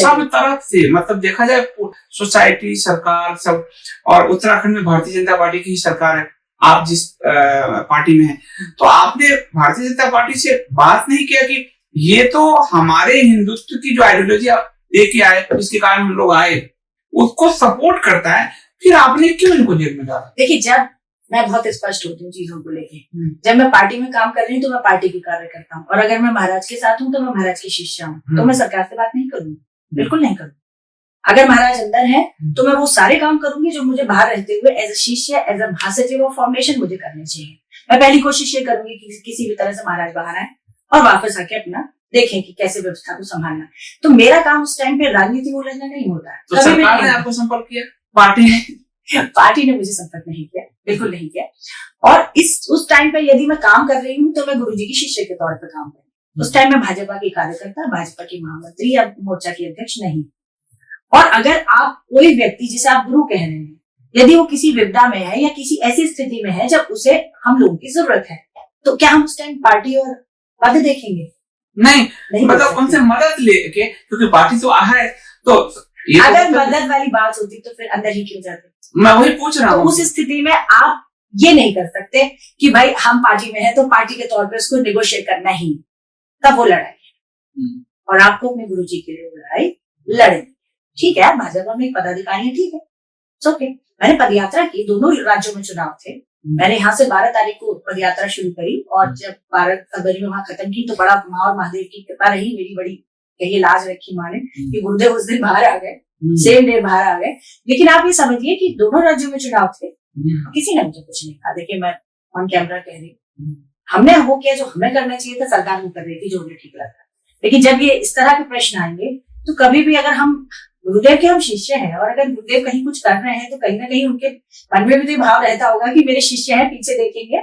सब तरफ से, मतलब देखा जाए सोसाइटी, सरकार सब, और उत्तराखंड में भारतीय जनता पार्टी की ही सरकार है, आप जिस पार्टी में हैं, तो आपने भारतीय जनता पार्टी से बात नहीं किया कि ये तो हमारे हिंदुत्व की जो आइडियोलॉजी आप लेके आए, जिसके कारण हम लोग आए, उसको सपोर्ट करता है, फिर आपने क्यों इनको जेल में डाला? देखिए, जब मैं बहुत स्पष्ट होती हूँ चीजों को लेके, जब मैं पार्टी में काम कर रही हूँ तो मैं पार्टी की कार्य करता हूँ, और अगर मैं महाराज के साथ हूँ तो मैं महाराज की शिष्या हूँ, तो मैं सरकार से बात नहीं करूंगी, बिल्कुल नहीं करूंगी। अगर महाराज अंदर है तो मैं वो सारे काम करूंगी जो मुझे बाहर रहते हुए एज ए शिष्य, एज ए महासचिव ऑफ फॉर्मेशन मुझे करने चाहिए। मैं पहली कोशिश ये करूंगी कि किसी भी तरह से महाराज बाहर आए और वापस आके अपना देखें कि कैसे व्यवस्था को संभालना। तो मेरा काम उस टाइम पे राजनीति में उलझना नहीं होता है। तो सरकार ने आपको संपर्क किया, पार्टी ने? पार्टी ने मुझे संपर्क नहीं किया, बिल्कुल नहीं किया। और उस टाइम पे यदि मैं काम कर रही हूँ तो मैं गुरुजी की शिष्य के तौर पर काम कर रही हूँ। उस टाइम में भाजपा की कार्यकर्ता, भाजपा की महामंत्री या मोर्चा की अध्यक्ष नहीं। और अगर आप कोई व्यक्ति जिसे आप गुरु कह रहे हैं, यदि वो किसी विपदा में है या किसी ऐसी स्थिति में है जब उसे हम लोगों की जरूरत है, तो क्या हम उस टाइम पार्टी और पद देखेंगे? नहीं मतलब उनसे मदद लेके, क्योंकि पार्टी तो है, तो अगर मदद वाली बात होती तो फिर अंदर ही क्यों जाते? मैं वही पूछ रहा हूँ। तो उस स्थिति में आप ये नहीं कर सकते कि भाई हम पार्टी में हैं तो पार्टी के तौर पे उसको निगोशिएट करना ही, तब वो लड़ाई है। और आपको अपने गुरुजी के लिए लड़ाई लड़े, ठीक है, भाजपा में एक पदाधिकारी है, ठीक है, ओके। मैंने पदयात्रा की, दोनों राज्यों में चुनाव थे, मैंने यहाँ से 12 तारीख को पदयात्रा शुरू करी, और जब 12 फरवरी में वहां खत्म की तो बड़ा माँ और महादेव की कृपा रही, मेरी बड़ी कहिए लाज रखी माँ ने कि गुरुदेव उस दिन बाहर आ गए, सेम डे बाहर आ गए। लेकिन आप ये समझिए कि दोनों राज्यों में चुनाव थे, किसी ने मुझे कुछ नहीं कहा। देखिए, मैं ऑन कैमरा कह रही हूँ, हमने वो किया जो हमें करना चाहिए था, सरकार वो कर रही थी जो उन्हें ठीक लगता। लेकिन जब ये इस तरह के प्रश्न आएंगे तो कभी भी अगर हम गुरुदेव के हम शिष्य हैं, और अगर गुरुदेव कहीं कुछ कर रहे हैं तो कहीं ना कहीं उनके मन में भी तो भाव रहता होगा कि मेरे शिष्य हैं, पीछे देखेंगे